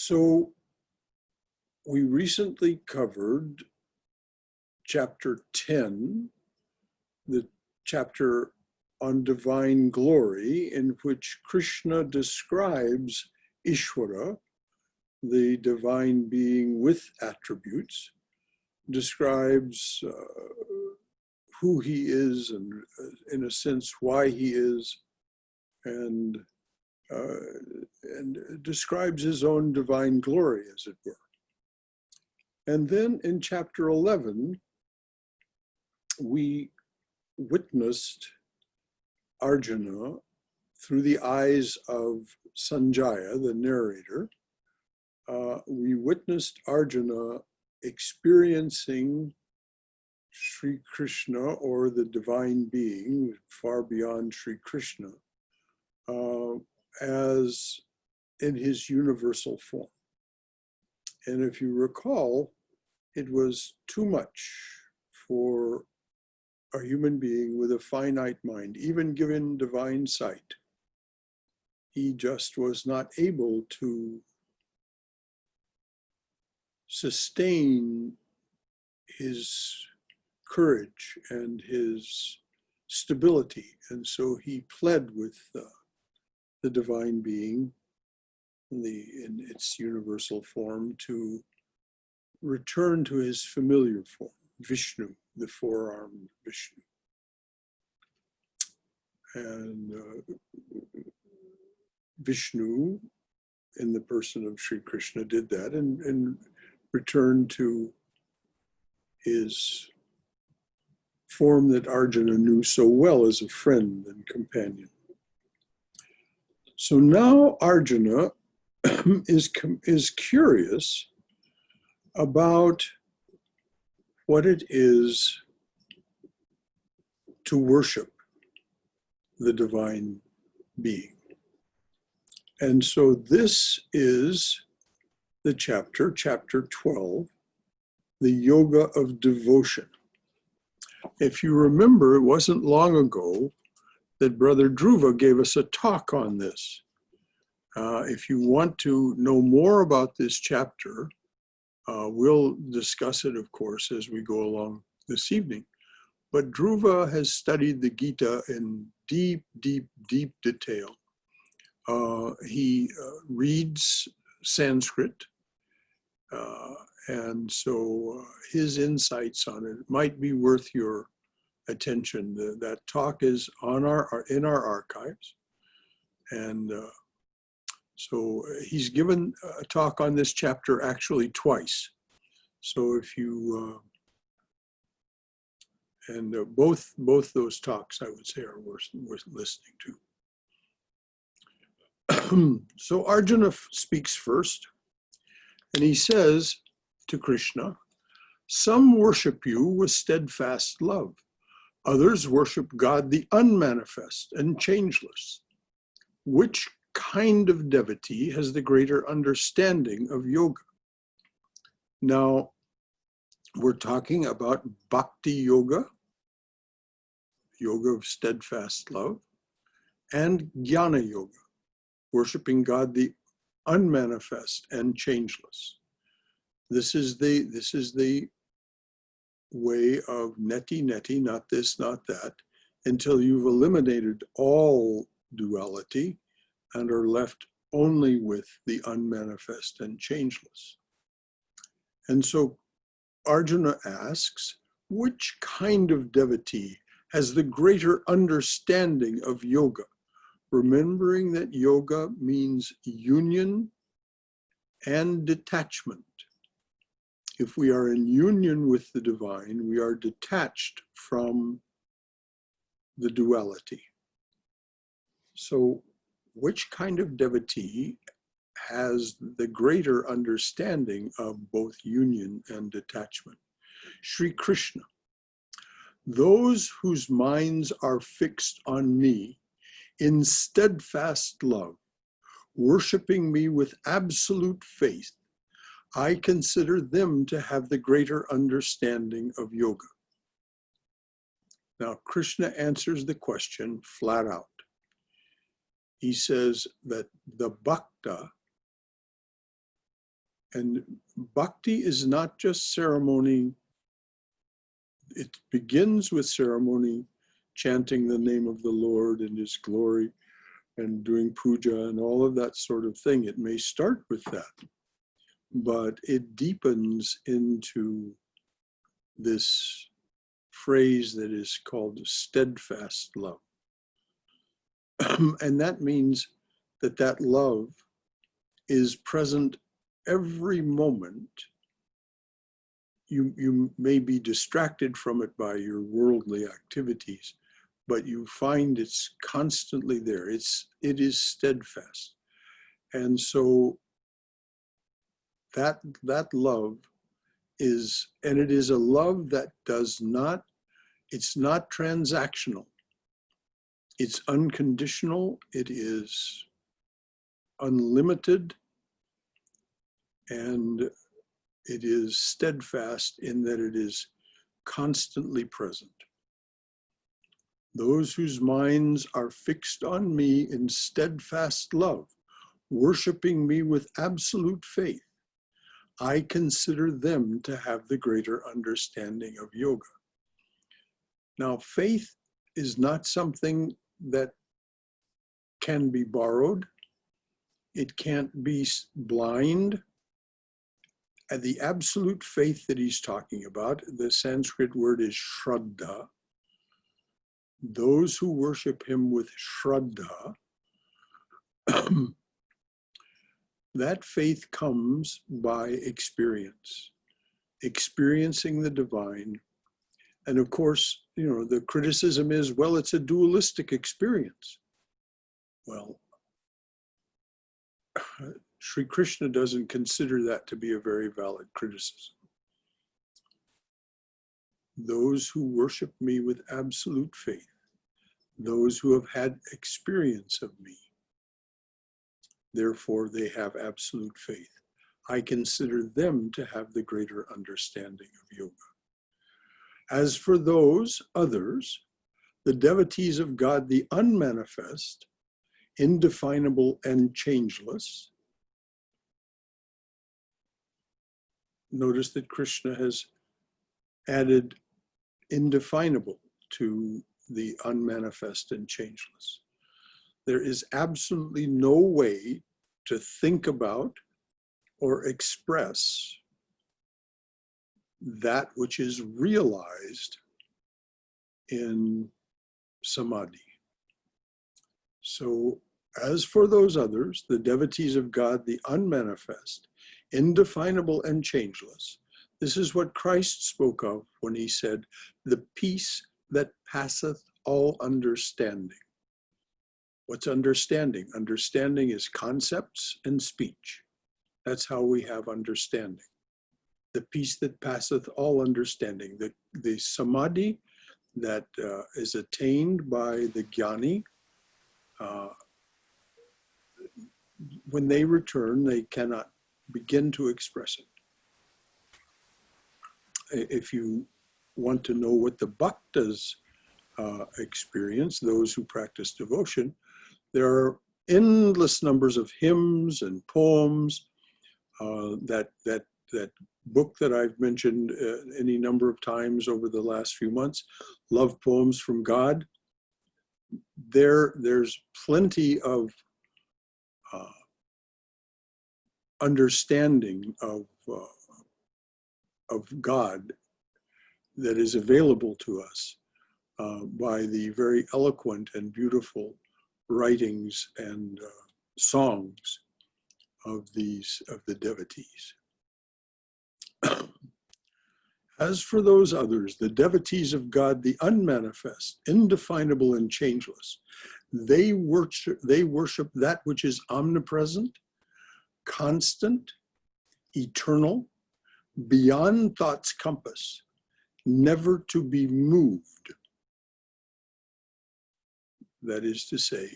So we recently covered chapter 10, the chapter on divine glory, in which Krishna describes Ishvara, the divine being with attributes, describes who he is and, in a sense, why he is, and describes his own divine glory, as it were. And then in chapter 11, we witnessed Arjuna through the eyes of Sanjaya, the narrator. We witnessed Arjuna experiencing Sri Krishna, or the divine being far beyond Sri Krishna, as in his universal form. And if you recall, it was too much for a human being with a finite mind, even given divine sight. He just was not able to sustain his courage and his stability. And so he pled with the divine being in its universal form to return to his familiar form, Vishnu, the four-armed Vishnu. And Vishnu, in the person of Sri Krishna, did that and returned to his form that Arjuna knew so well as a friend and companion. So now Arjuna is curious about what it is to worship the divine being. And so this is the chapter 12, the yoga of devotion. If you remember, it wasn't long ago that Brother Dhruva gave us a talk on this. If you want to know more about this chapter, we'll discuss it, of course, as we go along this evening. But Dhruva has studied the Gita in deep, deep, deep detail. He reads Sanskrit, and so his insights on it might be worth your attention. That talk is in our archives, and so he's given a talk on this chapter actually twice. So if you both those talks, I would say, are worth listening to. So Arjuna speaks first, and he says to Krishna, "Some worship you with steadfast love. Others worship God the unmanifest and changeless. Which kind of devotee has the greater understanding of yoga?" Now, we're talking about bhakti yoga, yoga of steadfast love, and jnana yoga, worshiping God the unmanifest and changeless. This is the way of neti, not this, not that, until you've eliminated all duality and are left only with the unmanifest and changeless. And so Arjuna asks, which kind of devotee has the greater understanding of yoga? Remembering that yoga means union and detachment. If we are in union with the divine, we are detached from the duality. So which kind of devotee has the greater understanding of both union and detachment? Sri Krishna. Those whose minds are fixed on me in steadfast love, worshiping me with absolute faith, I consider them to have the greater understanding of yoga. Now, Krishna answers the question flat out. He says that the bhakta And bhakti is not just ceremony. It begins with ceremony, chanting the name of the Lord and His glory and doing puja and all of that sort of thing. It may start with that, but it deepens into this phrase that is called steadfast love. And that means that that love is present every moment. You may be distracted from it by your worldly activities, but you find it's constantly there. It is steadfast. And so that love is, and it is a love that does not, it's not transactional. It's unconditional. It is unlimited. And it is steadfast in that it is constantly present. Those whose minds are fixed on me in steadfast love, worshiping me with absolute faith, I consider them to have the greater understanding of yoga. Now, faith is not something that can be borrowed. It can't be blind. And the absolute faith that he's talking about, the Sanskrit word is shraddha. Those who worship him with shraddha, that faith comes by experience, experiencing the divine. And of course, the criticism is, well, it's a dualistic experience. Well, Sri Krishna doesn't consider that to be a very valid criticism. Those who worship me with absolute faith, those who have had experience of me, therefore they have absolute faith. I consider them to have the greater understanding of yoga. As for those others, the devotees of God, the unmanifest, indefinable and changeless, notice that Krishna has added indefinable to the unmanifest and changeless. There is absolutely no way to think about or express that which is realized in samadhi. So, as for those others, the devotees of God, the unmanifest, indefinable and changeless, this is what Christ spoke of when he said, the peace that passeth all understanding. What's understanding? Understanding is concepts and speech. That's how we have understanding. The peace that passeth all understanding. The samadhi that is attained by the jnani, when they return, they cannot begin to express it. If you want to know what the bhaktas experience, those who practice devotion, there are endless numbers of hymns and poems. That book that I've mentioned any number of times over the last few months, Love Poems from God. There's plenty of understanding of God that is available to us by the very eloquent and beautiful writings and songs of the devotees. As for those others, the devotees of God, the unmanifest, indefinable and changeless, they worship that which is omnipresent, constant, eternal, beyond thought's compass, never to be moved. That is to say,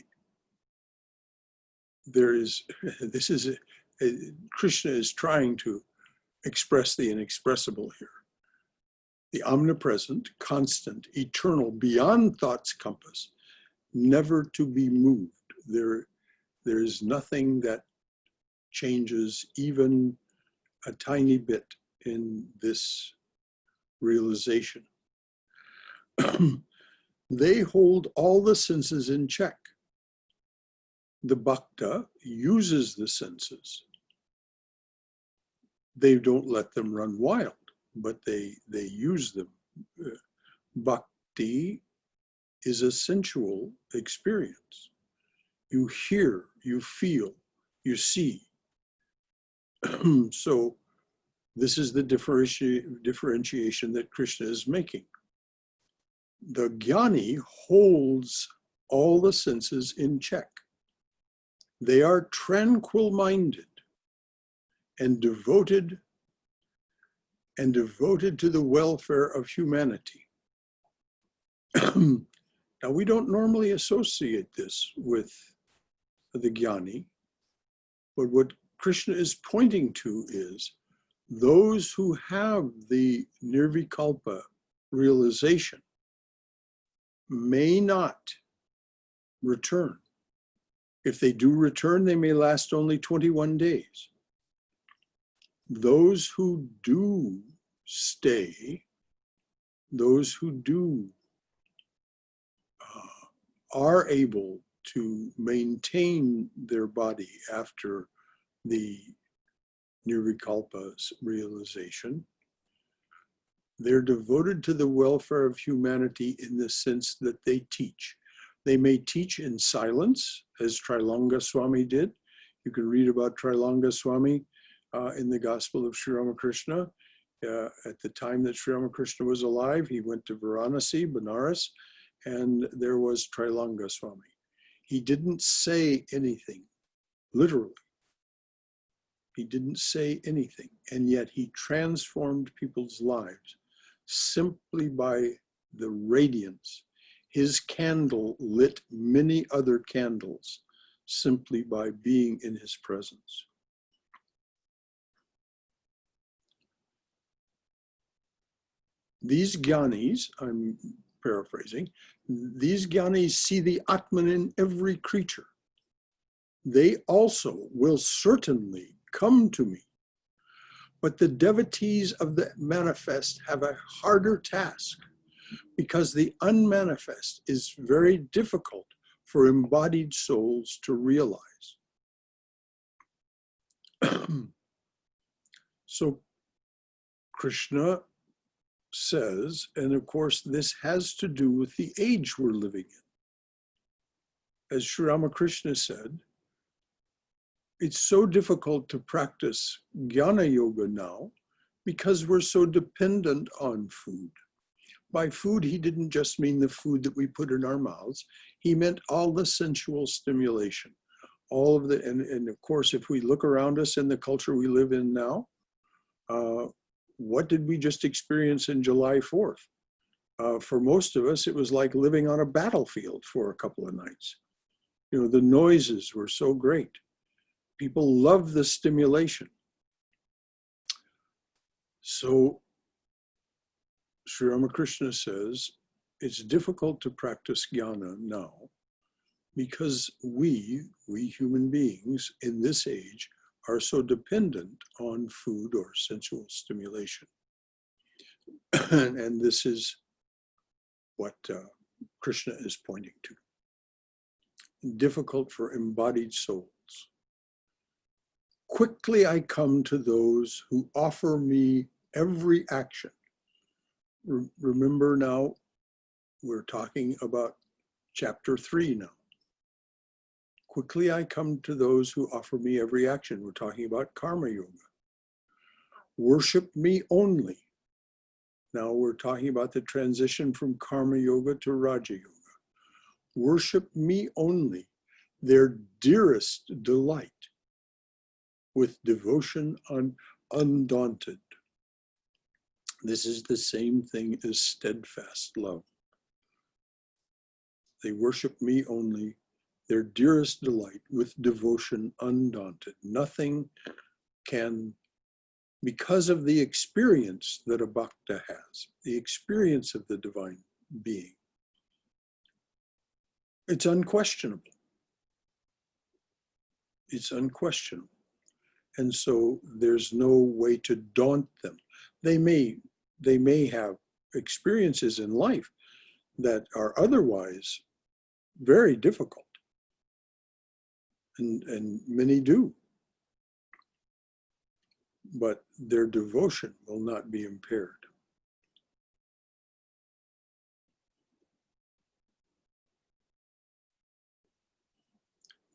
Krishna is trying to express the inexpressible here. The omnipresent, constant, eternal, beyond thought's compass, never to be moved. There is nothing that changes even a tiny bit in this realization. They hold all the senses in check. The bhakta uses the senses. They don't let them run wild, but they use them. Bhakti is a sensual experience. You hear, you feel, you see. So this is the differentiation that Krishna is making. The jnani holds all the senses in check. They are tranquil-minded and devoted to the welfare of humanity. Now, we don't normally associate this with the jnani, but what Krishna is pointing to is those who have the nirvikalpa realization may not return. If they do return, they may last only 21 days. Those who do stay, those who do are able to maintain their body after the nirvikalpa's realization, they're devoted to the welfare of humanity in the sense that they teach. They may teach in silence, as Trilanga Swami did. You can read about Trilanga Swami in the Gospel of Sri Ramakrishna. At the time that Sri Ramakrishna was alive, he went to Varanasi, Benares, and there was Trilanga Swami. He didn't say anything, literally. He didn't say anything, and yet he transformed people's lives simply by the radiance. His candle lit many other candles simply by being in his presence. These jnanis, I'm paraphrasing, these jnanis see the Atman in every creature. They also will certainly come to me. But the devotees of the manifest have a harder task because the unmanifest is very difficult for embodied souls to realize. So Krishna says, and of course this has to do with the age we're living in. As Sri Ramakrishna said, it's so difficult to practice jnana yoga now because we're so dependent on food. By food, he didn't just mean the food that we put in our mouths. He meant all the sensual stimulation, all of the, and of course, if we look around us in the culture we live in now, what did we just experience in July 4th? For most of us, it was like living on a battlefield for a couple of nights. You know, the noises were so great. People love the stimulation. So Sri Ramakrishna says, it's difficult to practice jnana now because we human beings in this age are so dependent on food or sensual stimulation. And this is what Krishna is pointing to. Difficult for embodied souls. Quickly I come to those who offer me every action. Remember now, we're talking about chapter 3 now. Quickly I come to those who offer me every action. We're talking about karma yoga. Worship me only. Now we're talking about the transition from karma yoga to raja yoga. Worship me only, their dearest delight, with devotion undaunted. This is the same thing as steadfast love. They worship me only, their dearest delight, with devotion undaunted. Nothing can, because of the experience that a bhakta has, the experience of the divine being, it's unquestionable. It's unquestionable. And so there's no way to daunt them. They may have experiences in life that are otherwise very difficult, and many do. But their devotion will not be impaired.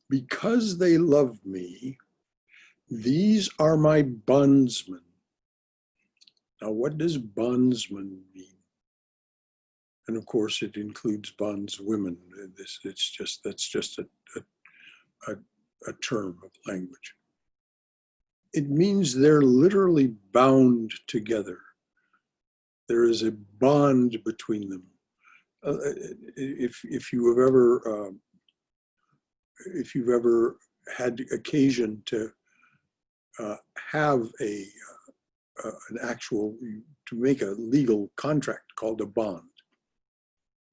Because they love me, these are my bondsmen. Now, what does bondsman mean? And of course, it includes bondswomen. That's just a term of language. It means they're literally bound together. There is a bond between them. If you've ever had occasion to have an actual, to make a legal contract called a bond,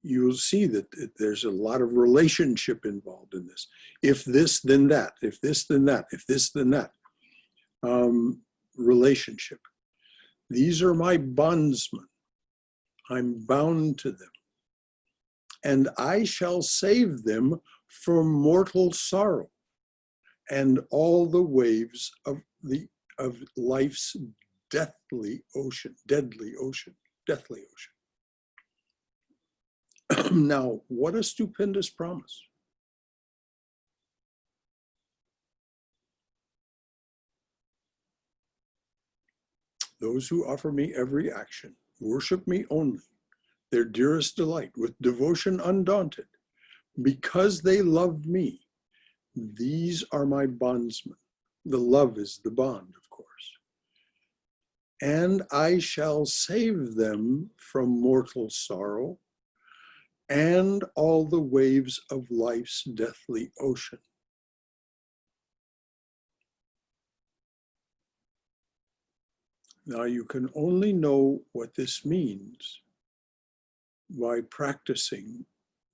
you'll see that there's a lot of relationship involved in this. If this, then that. If this, then that. If this, then that. Relationship. These are my bondsmen. I'm bound to them. And I shall save them from mortal sorrow and all the waves of life's deadly ocean. Now, what a stupendous promise. Those who offer me every action, worship me only, their dearest delight, with devotion undaunted, because they love me, these are my bondsmen. The love is the bond, of course. And I shall save them from mortal sorrow and all the waves of life's deathly ocean. Now, you can only know what this means by practicing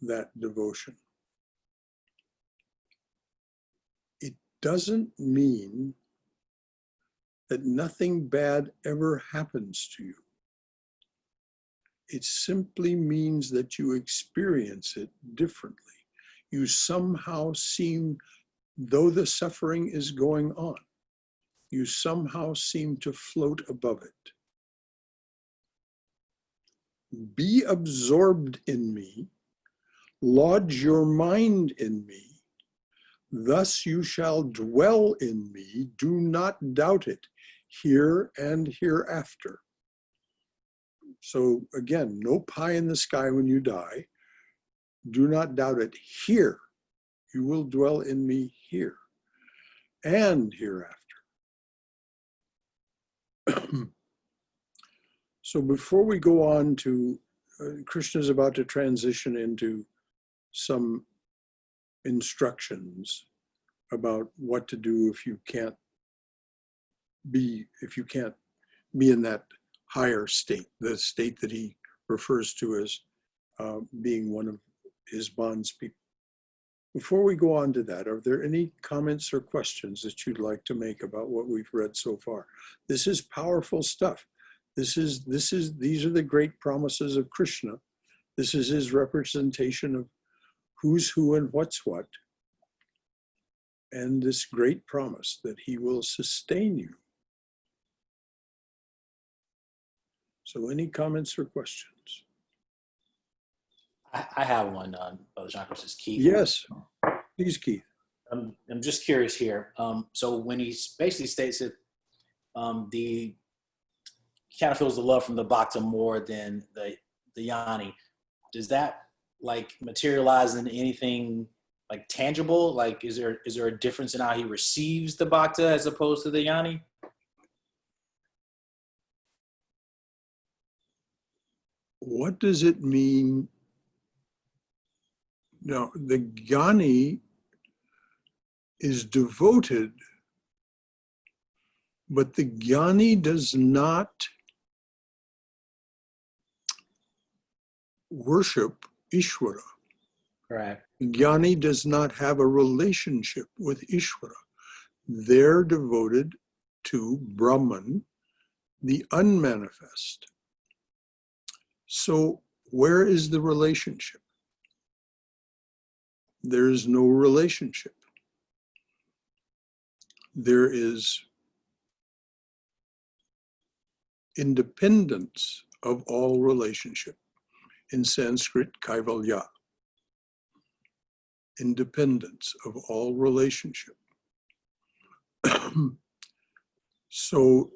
that devotion. It doesn't mean that nothing bad ever happens to you. It simply means that you experience it differently. You somehow seem, though the suffering is going on, you somehow seem to float above it. Be absorbed in me, lodge your mind in me, thus you shall dwell in me, do not doubt it, here and hereafter. So again, no pie in the sky when you die. Do not doubt it here. You will dwell in me here and hereafter. So before we go on to, Krishna's about to transition into some instructions about what to do if you can't be in that higher state, the state that he refers to as being one of his bondspeople. Before we go on to that, are there any comments or questions that you'd like to make about what we've read so far? This is powerful stuff. These are the great promises of Krishna. This is his representation of who's who and what's what. And this great promise that he will sustain you. So any comments or questions? I have one, Brother Shankara. This is Keith. Yes, please, Keith. I'm just curious here. So when he basically states that he kind of feels the love from the bhakta more than the yani, does that like materialize in anything like tangible? Like, is there a difference in how he receives the bhakta as opposed to the yani? What does it mean? Now, the jnani is devoted, but the jnani does not worship Ishvara. Correct. Jnani does not have a relationship with Ishvara. They're devoted to Brahman, the unmanifest. So where is the relationship? There is no relationship. There is independence of all relationship. In Sanskrit, kaivalya. Independence of all relationship. So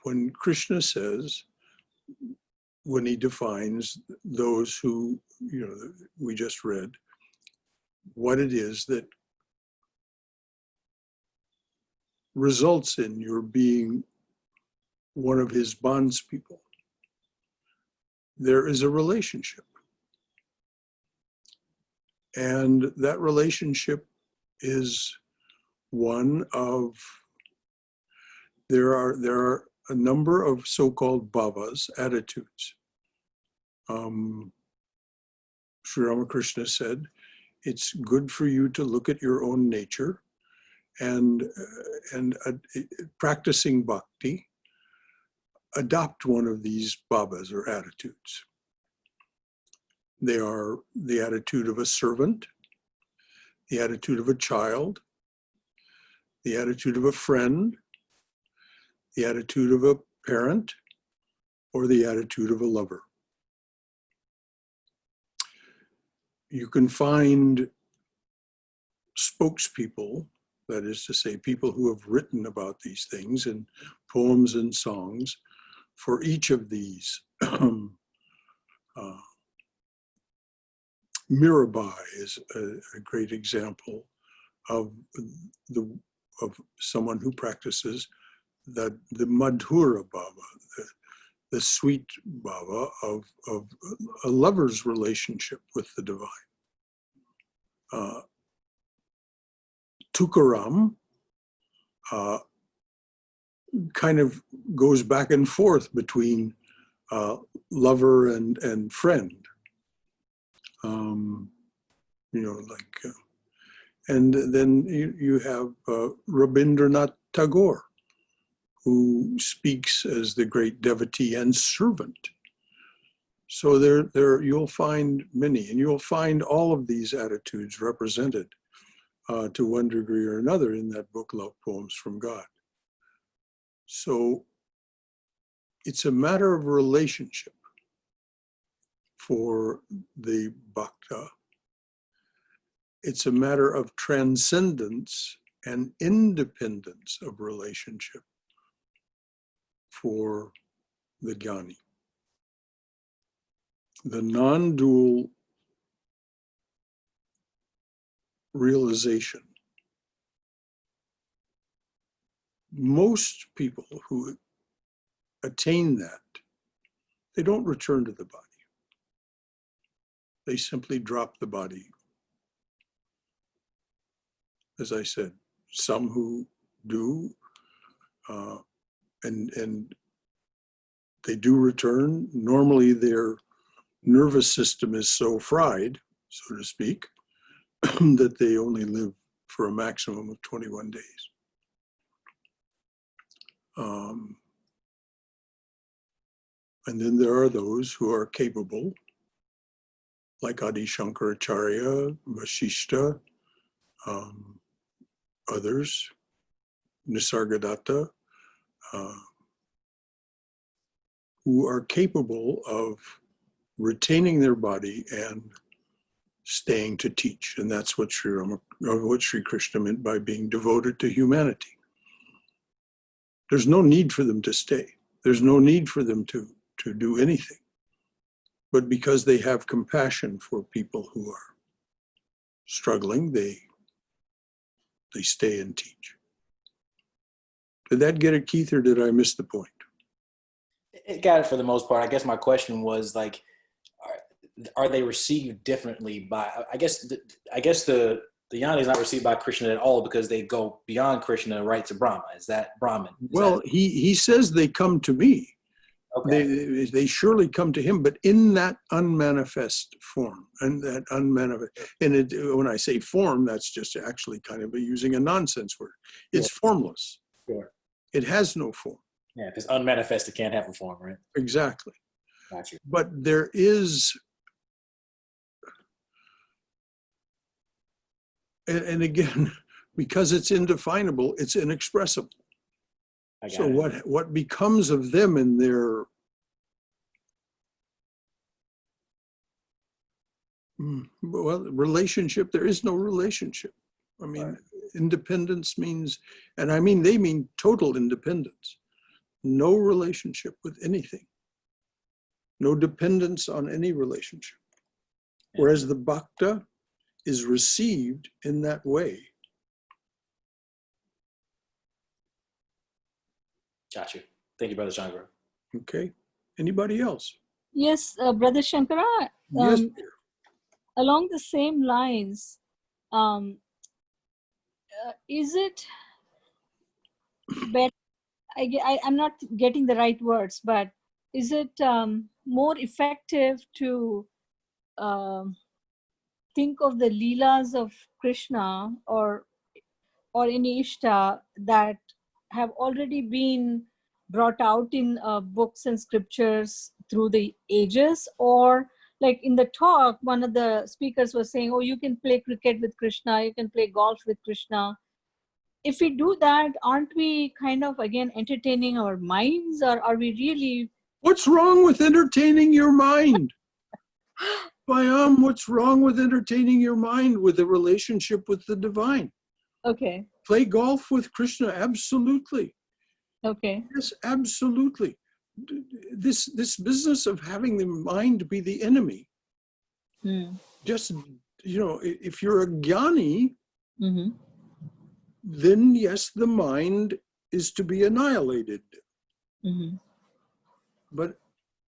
when Krishna says, when he defines those who, we just read, what it is that results in your being one of his bondspeople, there is a relationship. And that relationship is one of, there are a number of so-called bhavas, attitudes. Sri Ramakrishna said, it's good for you to look at your own nature and practicing bhakti, adopt one of these bhavas or attitudes. They are the attitude of a servant, the attitude of a child, the attitude of a friend, the attitude of a parent, or the attitude of a lover. You can find spokespeople, that is to say, people who have written about these things in poems and songs for each of these. Mirabai is a great example of someone who practices the Madhura Bhava, the sweet Bhava of a lover's relationship with the divine. Tukaram kind of goes back and forth between lover and friend. And then you have Rabindranath Tagore, who speaks as the great devotee and servant. So there you'll find many, and you'll find all of these attitudes represented to one degree or another in that book, Love Poems from God. So it's a matter of relationship for the bhakta. It's a matter of transcendence and independence of relationship for the jnani. The non-dual realization. Most people who attain that, they don't return to the body. They simply drop the body. As I said, some who do, and they do return. Normally their nervous system is so fried, so to speak, that they only live for a maximum of 21 days. And then there are those who are capable, like Adi Shankaracharya, Vasishta, others, Nisargadatta, who are capable of retaining their body and staying to teach. And that's what Sri Krishna meant by being devoted to humanity. There's no need for them to stay. There's no need for them to do anything. But because they have compassion for people who are struggling, they stay and teach. Did that get it, Keith, or did I miss the point? It got it for the most part. I guess my question was like, are they received differently by? I guess the jnani is not received by Krishna at all because they go beyond Krishna right to Brahma. Is that Brahman? He says they come to me. They surely come to him, but in that unmanifest form, and that unmanifest. And when I say form, that's just actually kind of using a nonsense word. It's formless. Sure. It has no form. Yeah, because unmanifested can't have a form, right? Exactly. Got you. But there is, and again, because it's indefinable, it's inexpressible. So what becomes of them in their relationship? There is no relationship. I mean, independence means, and I mean, they mean total independence. No relationship with anything. No dependence on any relationship. Whereas the bhakta is received in that way. Got you. Thank you, Brother Shankara. Okay. Anybody else? Yes, Brother Shankara. Yes, dear. Along the same lines, is it better? I'm not getting the right words, but is it more effective to think of the leelas of Krishna or any Ishta that have already been brought out in books and scriptures through the ages? Or like in the talk, one of the speakers was saying, oh, you can play cricket with Krishna, you can play golf with Krishna. If we do that, aren't we kind of, again, entertaining our minds, or are we really... What's wrong with entertaining your mind? What's wrong with entertaining your mind with a relationship with the divine? Okay. Play golf with Krishna, absolutely. Okay. Yes, absolutely. This business of having the mind be the enemy, just, if you're a jnani, then yes, the mind is to be annihilated. But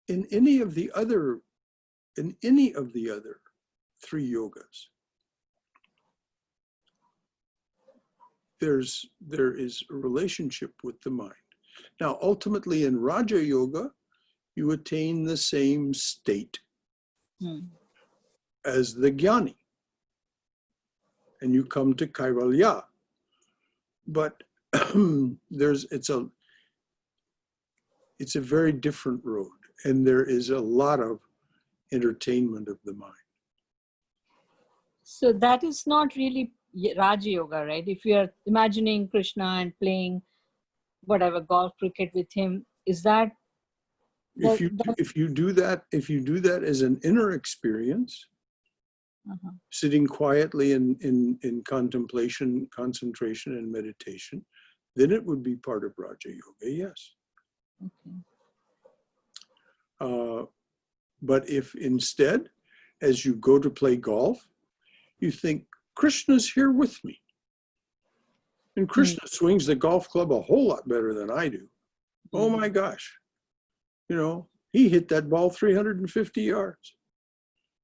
in any of the other three yogas, there is a relationship with the mind. Now, ultimately in Raja Yoga, you attain the same state as the jnani, and you come to Kaivalya. But it's a very different road, and there is a lot of entertainment of the mind. So that is not really Raja Yoga, right? If you are imagining Krishna and playing whatever golf, cricket with him, is that... If you do that as an inner experience, sitting quietly in contemplation, concentration, and meditation, then it would be part of Raja Yoga, yes. Okay. But if instead, as you go to play golf, you think, Krishna's here with me. And Krishna swings the golf club a whole lot better than I do. Oh my gosh. He hit that ball 350 yards.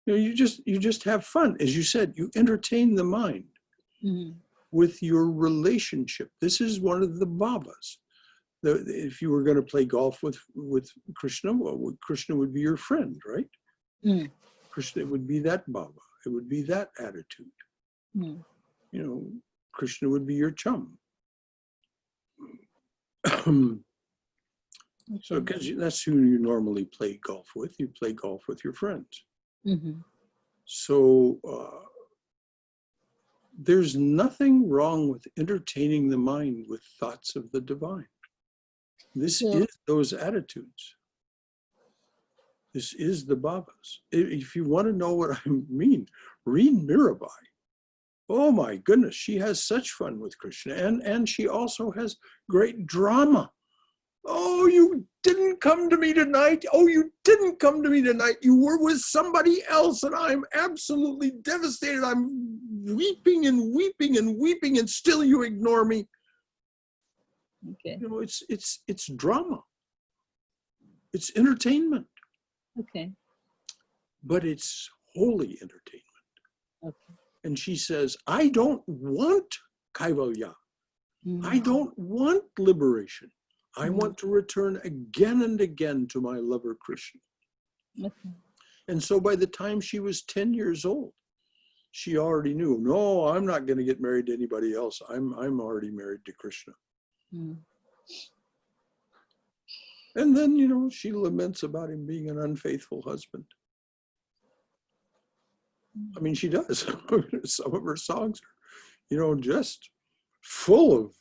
You just have fun. As you said, you entertain the mind with your relationship. This is one of the bhavas. If you were going to play golf with Krishna, well, Krishna would be your friend, right? Krishna would be that bhava. It would be that attitude. Krishna would be your chum. So, because that's who you normally play golf with. You play golf with your friends. So, there's nothing wrong with entertaining the mind with thoughts of the divine. This is those attitudes. This is the bhavas. If you want to know what I mean, read Mirabai. Oh my goodness, she has such fun with Krishna, and she also has great drama. Oh, you didn't come to me tonight. Oh, you didn't come to me tonight. You were with somebody else, and I'm absolutely devastated. I'm weeping and weeping and weeping, and still you ignore me. Okay. It's drama. It's entertainment. Okay. But it's holy entertainment. Okay. And she says, I don't want kaivalya. I don't want liberation. I want to return again and again to my lover Krishna. Okay. And so by the time she was 10 years old, she already knew, no, I'm not going to get married to anybody else. I'm already married to Krishna. Mm. And then, you know, she laments about him being an unfaithful husband. I mean, she does. Some of her songs are, you know, just full of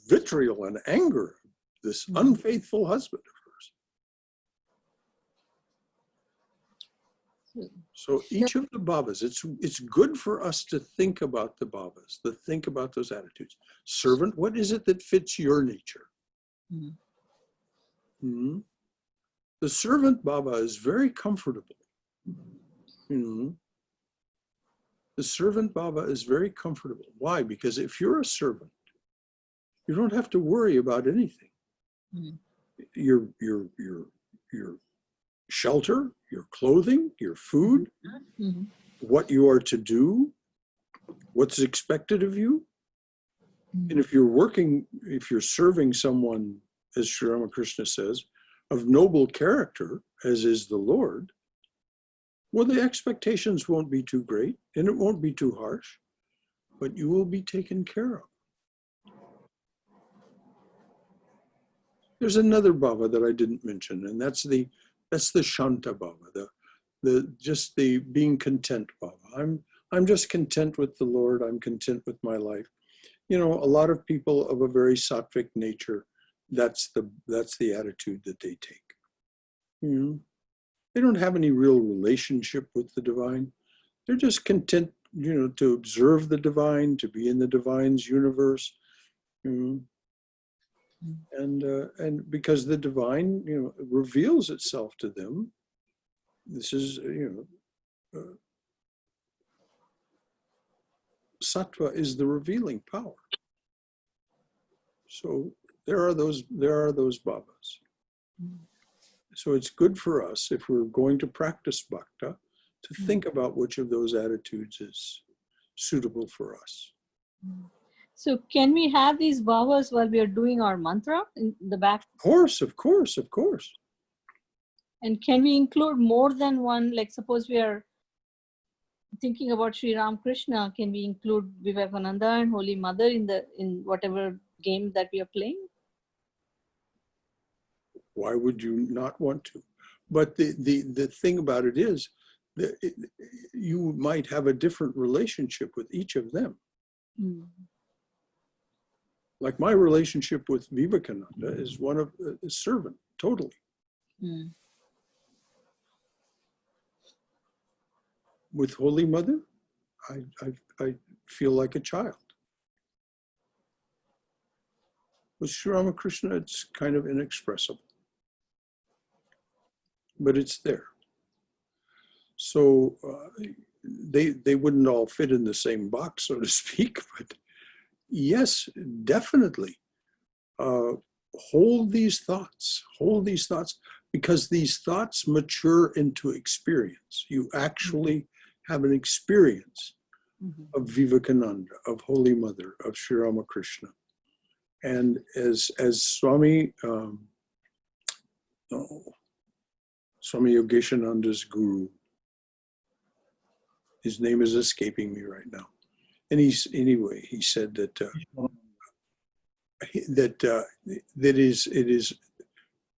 vitriol and anger, this unfaithful husband of hers. So each of the bhavas, it's good for us to think about the bhavas, to think about those attitudes. Servant, what is it that fits your nature? Mm-hmm. The servant bhava is very comfortable. Mm-hmm. The servant bhava is very comfortable. Why? Because if you're a servant, you don't have to worry about anything. Your shelter, your clothing, your food, what you are to do, what's expected of you. And if you're serving someone, as Sri Ramakrishna says, of noble character, as is the Lord, well, the expectations won't be too great and it won't be too harsh, but you will be taken care of. There's another bhava that I didn't mention, and that's the shanta bhava, the being content bhava. I'm just content with the Lord. I'm content with my life. You know, a lot of people of a very sattvic nature, that's the attitude that they take. You know, they don't have any real relationship with the divine. They're just content, you know, to observe the divine, to be in the divine's universe. You know, and because the divine, you know, reveals itself to them. This is, you know, sattva is the revealing power. So there are those bhavas. So it's good for us, if we're going to practice bhakta, to think about which of those attitudes is suitable for us. So can we have these bhavas while we are doing our mantra in the back? Of course. And can we include more than one? Like suppose we are thinking about Sri Ram Krishna, can we include Vivekananda and Holy Mother in whatever game that we are playing? Why would you not want to? But the thing about it is that you might have a different relationship with each of them. Like my relationship with Vivekananda is one of a servant, totally. With Holy Mother, I feel like a child. With Sri Ramakrishna, it's kind of inexpressible. But it's there. So they wouldn't all fit in the same box, so to speak, but yes, definitely. Hold these thoughts, because these thoughts mature into experience. You actually have an experience of Vivekananda, of Holy Mother, of Sri Ramakrishna. And as Swami, Swami Yogeshananda's guru, his name is escaping me right now. And he said that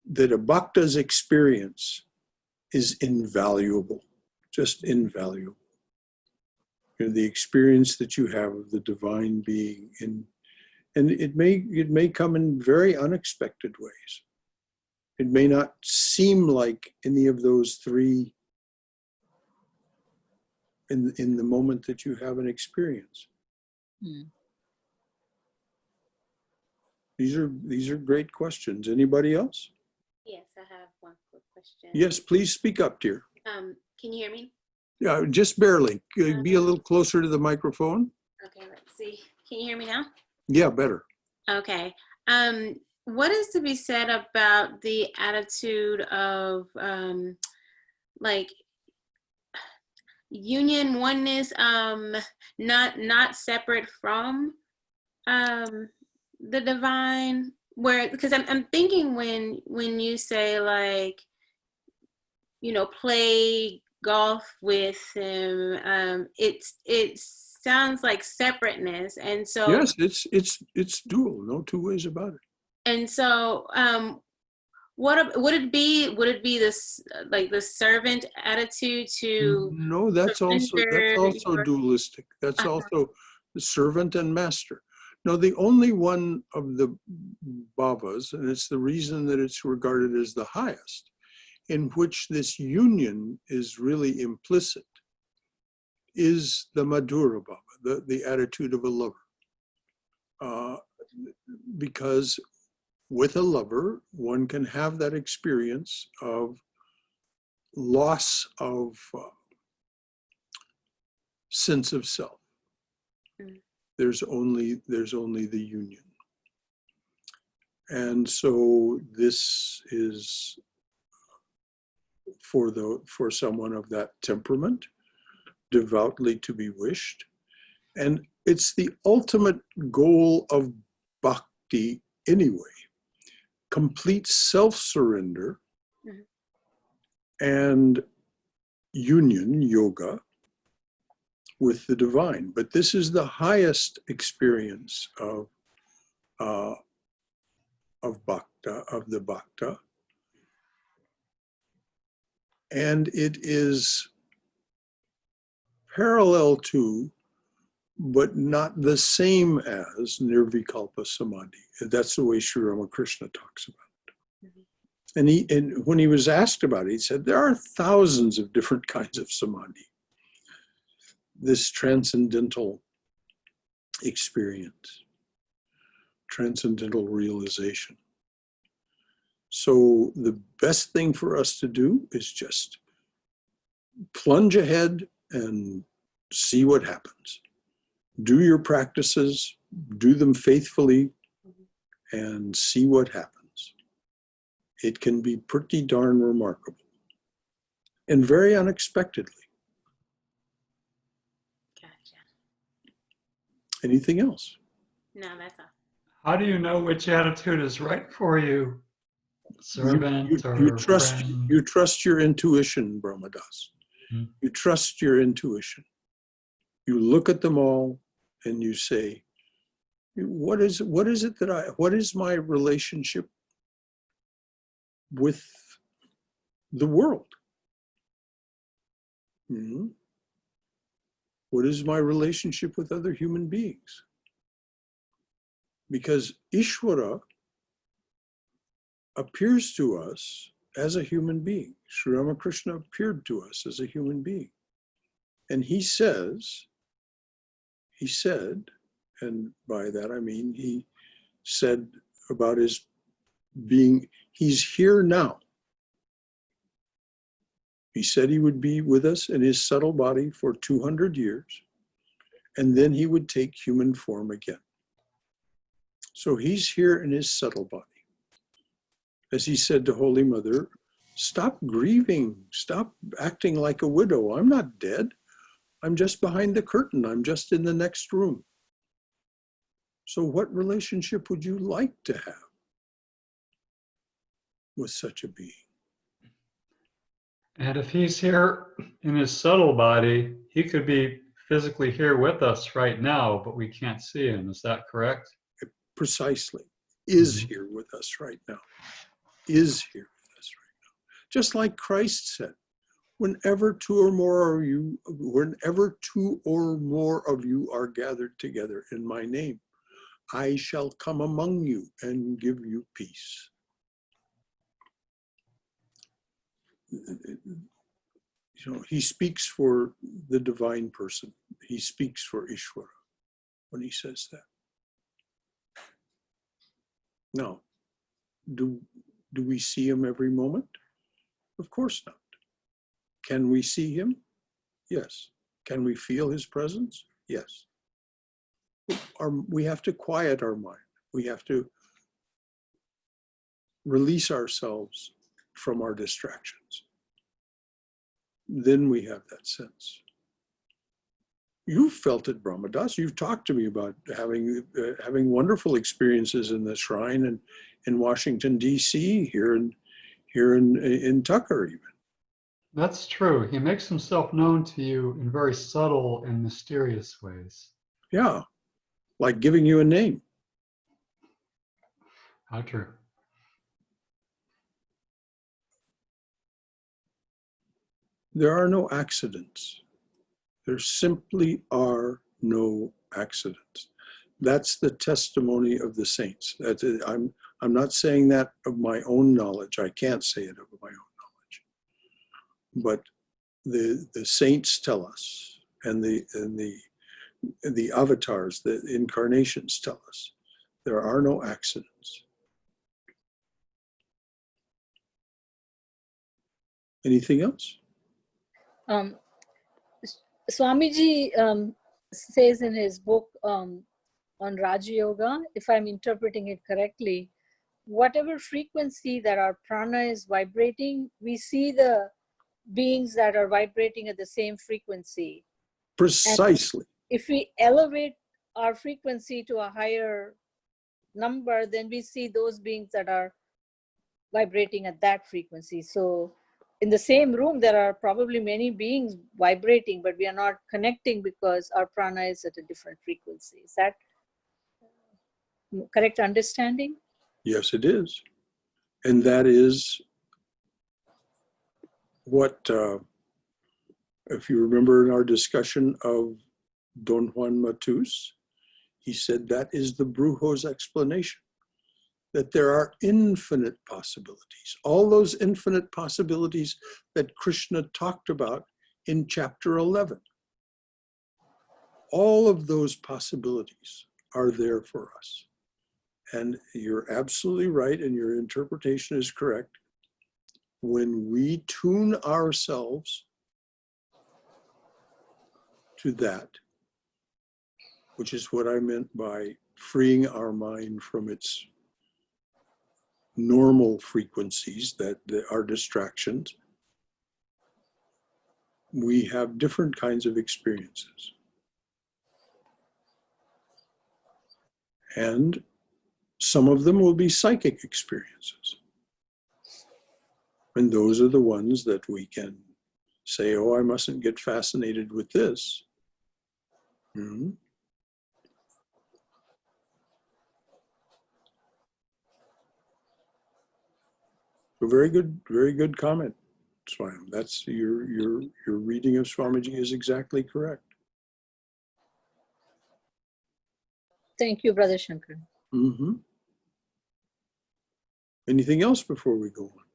that a bhakta's experience is invaluable, just invaluable. You know, the experience that you have of the divine being, and it may come in very unexpected ways. It may not seem like any of those three in the moment that you have an experience. These are great questions. Anybody else? Yes, I have one quick question. Yes, please speak up, dear. Can you hear me? Yeah, just barely. Be a little closer to the microphone. Okay, let's see. Can you hear me now? Yeah, better. Okay. What is to be said about the attitude of like union, oneness, not separate from the divine? where, because I'm thinking when you say like, you know, play golf with him, it sounds like separateness, and so Yes, it's dual. No two ways about it. and so would it be this like the servant attitude to No, that's also surrender your dualistic. That's also the servant and master. No, the only one of the bhavas, and it's the reason that it's regarded as the highest, in which this union is really implicit, is the Madhura Bhava, the attitude of a lover. Because with a lover, one can have that experience of loss of sense of self. Mm. There's only the union. And so this is for someone of that temperament, devoutly to be wished. And it's the ultimate goal of bhakti anyway. Complete self-surrender and union, yoga, with the divine. But this is the highest experience of bhakta, of the bhakta. And it is parallel to, but not the same as, nirvikalpa samadhi. That's the way Sri Ramakrishna talks about it. And when he was asked about it, he said, there are thousands of different kinds of samadhi. This transcendental experience, transcendental realization. So the best thing for us to do is just plunge ahead and see what happens. Do your practices, do them faithfully, and see what happens. It can be pretty darn remarkable and very unexpectedly. Gotcha. Anything else? No, that's all. How do you know which attitude is right for you? Servant You or trust friend? you trust your intuition, Brahmadas. You trust your intuition. You look at them all and you say, what is my relationship with the world? What is my relationship with other human beings? Because Ishvara appears to us as a human being. Sri Ramakrishna appeared to us as a human being. And he said, and by that I mean he said about his being, he's here now. He said he would be with us in his subtle body for 200 years, and then he would take human form again. So he's here in his subtle body. As he said to Holy Mother, stop grieving, stop acting like a widow. I'm not dead. I'm just behind the curtain. I'm just in the next room. So what relationship would you like to have with such a being? And if he's here in his subtle body, he could be physically here with us right now, but we can't see him. Is that correct? Precisely. Is here with us right now. Is here with us right now. Just like Christ said, whenever two or more of you are gathered together in my name, I shall come among you and give you peace. You know, he speaks for the divine person. He speaks for Ishvara when he says that. Now, do we see him every moment? Of course not. Can we see him? Yes. Can we feel his presence? Yes. We have to quiet our mind. We have to release ourselves from our distractions. Then we have that sense. You've felt it, Brahmadas. You've talked to me about having wonderful experiences in the shrine and in Washington D.C. here in Tucker even. That's true. He makes himself known to you in very subtle and mysterious ways. Yeah, like giving you a name. How true. There are no accidents. There simply are no accidents. That's the testimony of the saints. I'm not saying that of my own knowledge. I can't say it of my own knowledge. But the saints tell us, and the avatars, the incarnations tell us, there are no accidents. Anything else? Swamiji says in his book on Raja Yoga, if I'm interpreting it correctly, whatever frequency that our prana is vibrating, we see the beings that are vibrating at the same frequency. Precisely. And if we elevate our frequency to a higher number, then we see those beings that are vibrating at that frequency. So in the same room, there are probably many beings vibrating, but we are not connecting because our prana is at a different frequency. Is that correct understanding? Yes, it is. And that is what, if you remember in our discussion of Don Juan Matus, he said that is the Brujo's explanation, that there are infinite possibilities. All those infinite possibilities that Krishna talked about in chapter 11. All of those possibilities are there for us. And you're absolutely right, and your interpretation is correct. When we tune ourselves to that, which is what I meant by freeing our mind from its normal frequencies that are distractions, we have different kinds of experiences. And some of them will be psychic experiences. And those are the ones that we can say, oh, I mustn't get fascinated with this. Mm-hmm. So very good comment, Swami. That's your reading of Swamiji is exactly correct. Thank you, Brother Shankar. Mm-hmm. Anything else before we go on?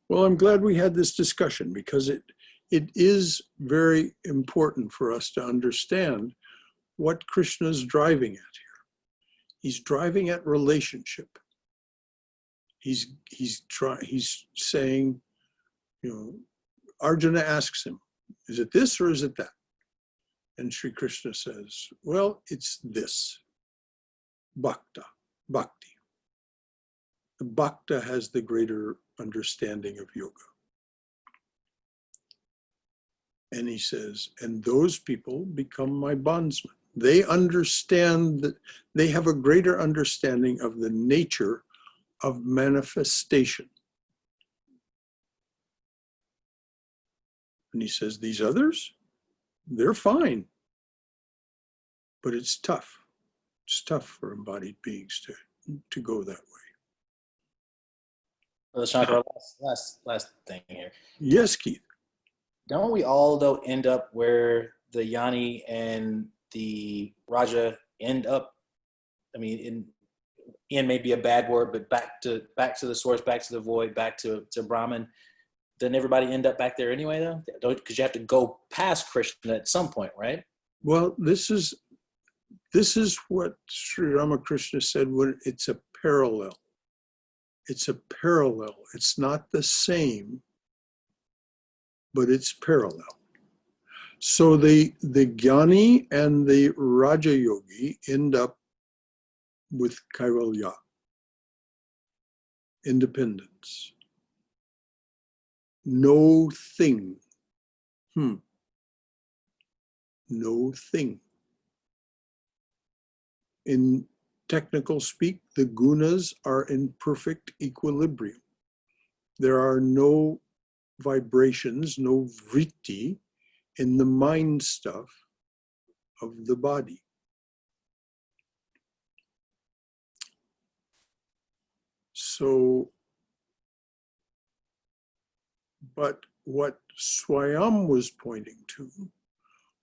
Well, I'm glad we had this discussion because it is very important for us to understand what Krishna's driving at here. He's driving at relationship. He's saying, you know, Arjuna asks him, is it this or is it that? And Sri Krishna says, well, it's this. Bhakti. The Bhakta has the greater understanding of yoga. And he says, and those people become my bondsmen. They understand that they have a greater understanding of the nature of manifestation. And he says, these others, they're fine. But it's tough. It's tough for embodied beings to go that way. Shankara, last thing here. Yes, Keith. Don't we all though end up where the Yanni and the Raja end up? I mean, in may be a bad word, but back to the source, back to the void, back to Brahman. Doesn't everybody end up back there anyway, though? Because you have to go past Krishna at some point, right? Well, this is what Sri Ramakrishna said when it's a parallel. It's a parallel. It's not the same, but it's parallel. So the Jnani and the Raja Yogi end up with Kaivalya, independence. No thing No thing. In technical speak, the gunas are in perfect equilibrium. There are no vibrations, no vritti in the mind stuff of the body. So, but what Swayam was pointing to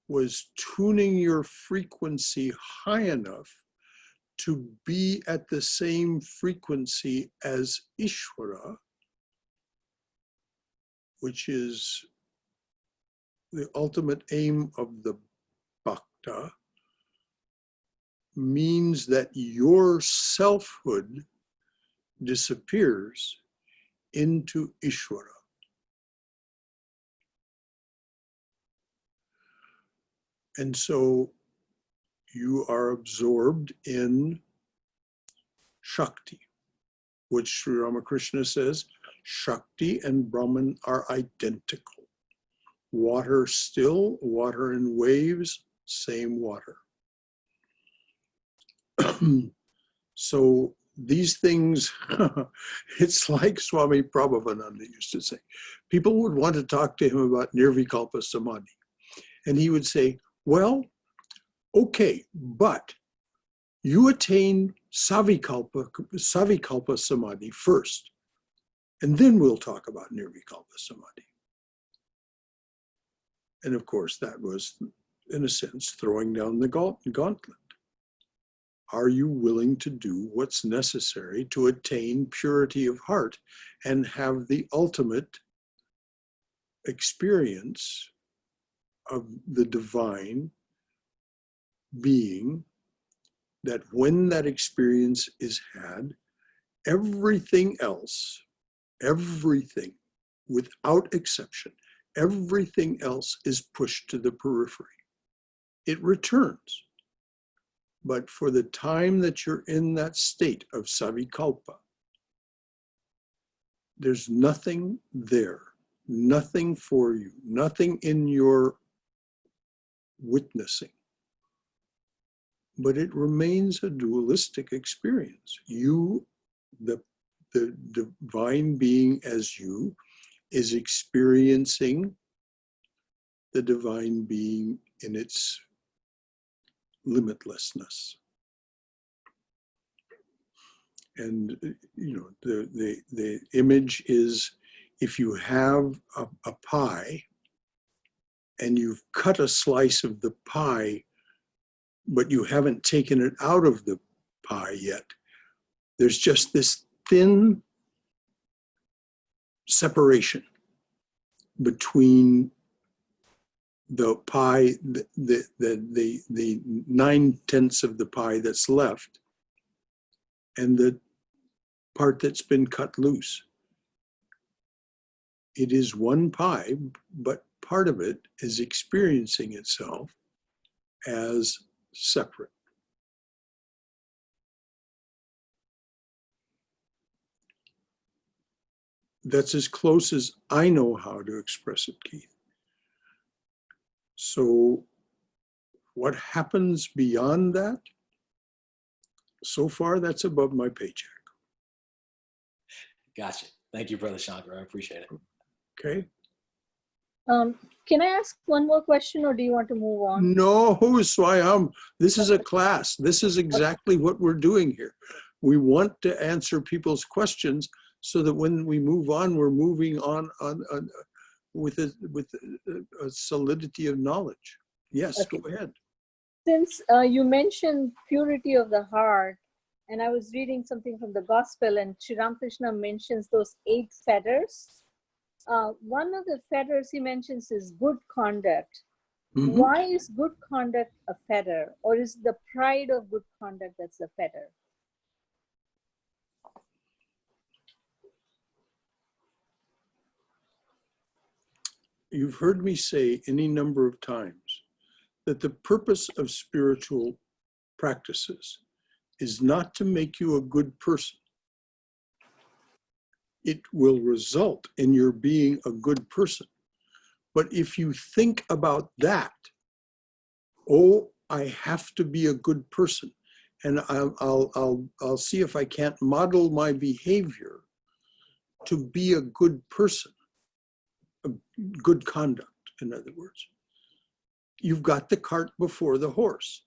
was tuning your frequency high enough to be at the same frequency as Ishvara, which is the ultimate aim of the bhakta, means that your selfhood disappears into Ishvara. And so you are absorbed in Shakti, which Sri Ramakrishna says, Shakti and Brahman are identical. Water still, water in waves, same water. So these things, it's like Swami Prabhavananda used to say. People would want to talk to him about Nirvikalpa Samadhi. And he would say, well, okay, but you attain Savikalpa Samadhi first, and then we'll talk about Nirvikalpa Samadhi. And of course, that was, in a sense, throwing down the gauntlet. Are you willing to do what's necessary to attain purity of heart and have the ultimate experience of the divine being, that when that experience is had, everything else, everything, without exception, everything else is pushed to the periphery. It returns. But for the time that you're in that state of savikalpa, there's nothing there, nothing for you, nothing in your witnessing. But it remains a dualistic experience. You, the divine being as you, is experiencing the divine being in its limitlessness. And the image is, if you have a pie and you've cut a slice of the pie, but you haven't taken it out of the pie yet, there's just this thin separation between the pie, the 9/10 of the pie that's left, and the part that's been cut loose. It is one pie, but part of it is experiencing itself as separate. That's as close as I know how to express it, Keith. So what happens beyond that? So far, that's above my paycheck. Gotcha. Thank you, Brother Shankara. I appreciate it. Okay. Can I ask one more question, or do you want to move on? No, Swayam, this is a class. This is exactly what we're doing here. We want to answer people's questions so that when we move on, we're moving on with a solidity of knowledge. Yes, Okay. Go ahead. Since you mentioned purity of the heart, and I was reading something from the gospel, and Sri Ramakrishna mentions those 8 fetters. One of the fetters he mentions is good conduct. Mm-hmm. Why is good conduct a fetter, or is the pride of good conduct that's the fetter? You've heard me say any number of times that the purpose of spiritual practices is not to make you a good person. It will result in your being a good person, But if you think about that, oh, I have to be a good person, and I'll see if I can't model my behavior to be a good person, a good conduct, in other words. You've got the cart before the horse.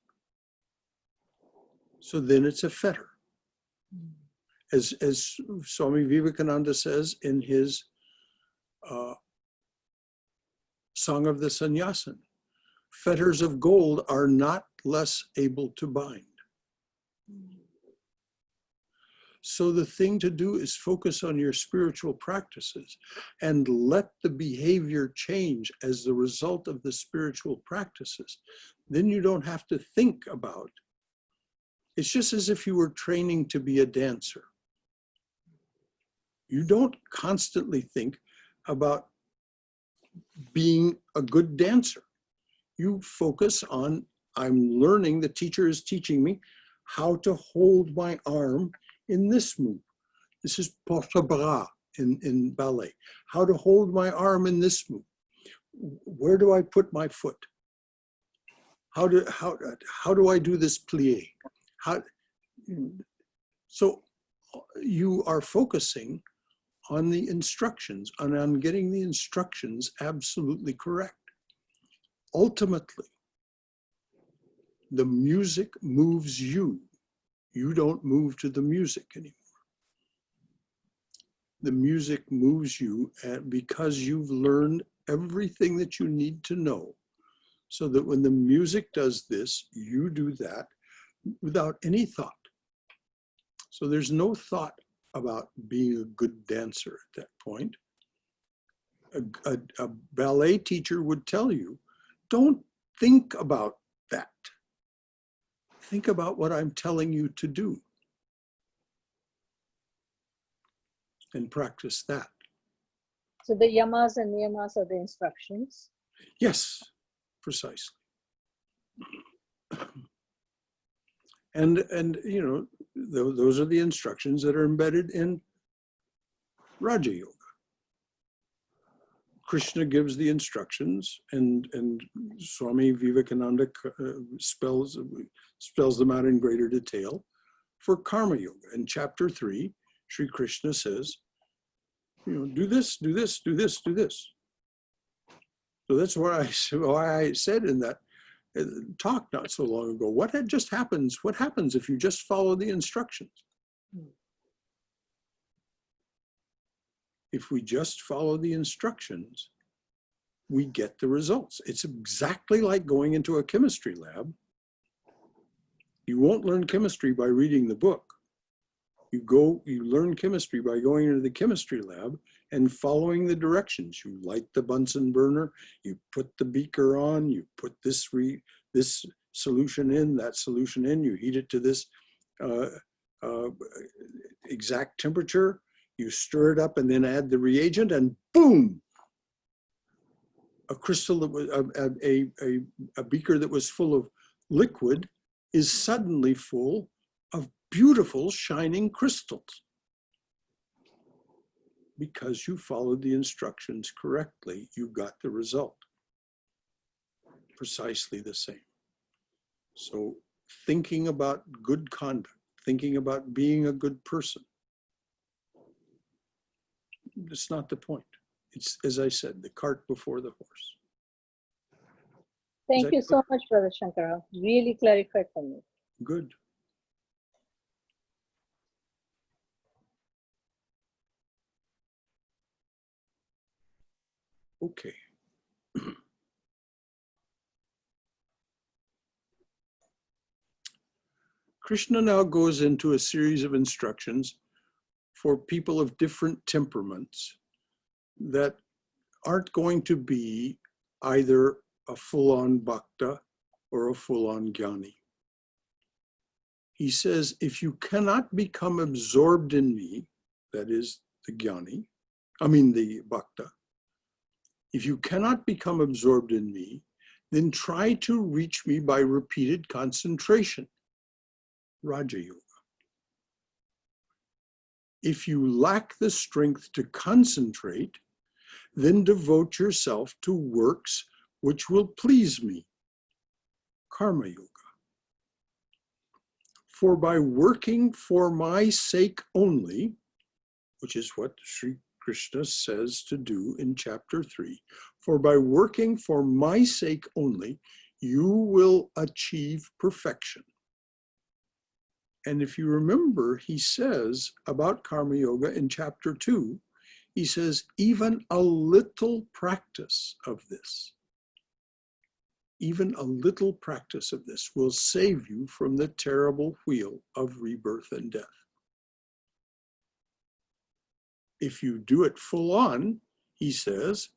So then it's a fetter. As Swami Vivekananda says in his Song of the Sannyasin, fetters of gold are not less able to bind. So the thing to do is focus on your spiritual practices and let the behavior change as the result of the spiritual practices. Then you don't have to think about. It's just as if you were training to be a dancer. You don't constantly think about being a good dancer. You focus on, I'm learning, the teacher is teaching me how to hold my arm in this move. This is porte-bras in ballet. How to hold my arm in this move. Where do I put my foot? How do I do this plie? So you are focusing on the instructions, on getting the instructions absolutely correct. Ultimately, the music moves you. You don't move to the music anymore. The music moves you because you've learned everything that you need to know, so that when the music does this, you do that without any thought. So there's no thought about being a good dancer at that point. A ballet teacher would tell you, don't think about that. Think about what I'm telling you to do and practice that. So the yamas and niyamas are the instructions. Yes, precisely. And you know, those are the instructions that are embedded in Raja Yoga. Krishna gives the instructions, and Swami Vivekananda spells them out in greater detail for Karma Yoga. In chapter 3, Sri Krishna says, you know, do this, do this, do this, do this. So that's why I said in that talk not so long ago, what happens if you just follow the instructions? If we just follow the instructions, we get the results. It's exactly like going into a chemistry lab. You won't learn chemistry by reading the book. You learn chemistry by going into the chemistry lab and following the directions. You light the Bunsen burner, you put the beaker on, you put this solution in, that solution in, you heat it to this exact temperature, you stir it up and then add the reagent, and boom! A crystal that was a beaker that was full of liquid is suddenly full of beautiful shining crystals, because you followed the instructions correctly. You got the result. Precisely the same. So thinking about good conduct, thinking about being a good person, it's not the point. It's, as I said, the cart before the horse. Thank you so much, Brother Shankara. Really clarified for me. Good. Okay. Krishna now goes into a series of instructions for people of different temperaments that aren't going to be either a full-on bhakta or a full-on jnani. He says, if you cannot become absorbed in me, that is the the bhakta, if you cannot become absorbed in me, then try to reach me by repeated concentration, Raja Yoga. If you lack the strength to concentrate, then devote yourself to works which will please me. Karma Yoga. For by working for my sake only, which is what Sri Krishna says to do in chapter 3, for by working for my sake only, you will achieve perfection. And if you remember, he says about Karma Yoga in chapter 2, he says, even a little practice of this, even a little practice of this will save you from the terrible wheel of rebirth and death. If you do it full on, he says,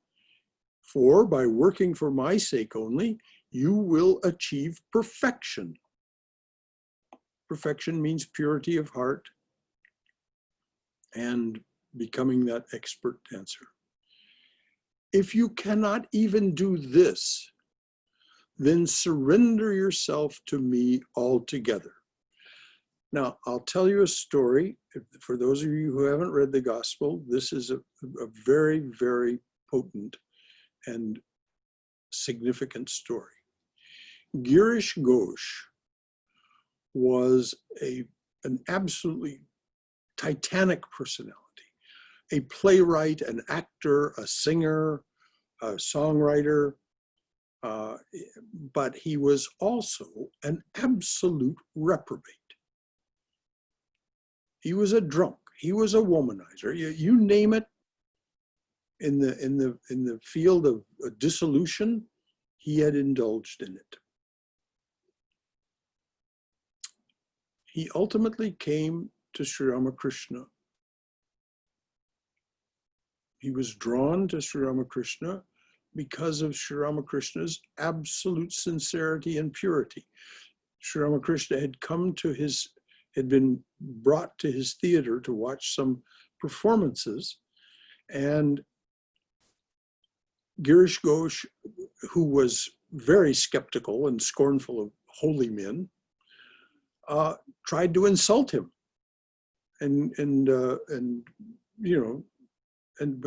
for by working for my sake only, you will achieve perfection. Perfection means purity of heart and becoming that expert dancer. If you cannot even do this, then surrender yourself to me altogether. Now, I'll tell you a story. For those of you who haven't read the gospel, this is a very, very potent and significant story. Girish Ghosh was an absolutely titanic personality, a playwright, an actor, a singer, a songwriter, but he was also an absolute reprobate. He was a drunk. He was a womanizer. You name it. In the field of dissolution, he had indulged in it. He ultimately came to Sri Ramakrishna. He was drawn to Sri Ramakrishna because of Sri Ramakrishna's absolute sincerity and purity. Sri Ramakrishna had been brought to his theater to watch some performances, and Girish Ghosh, who was very skeptical and scornful of holy men, tried to insult him, but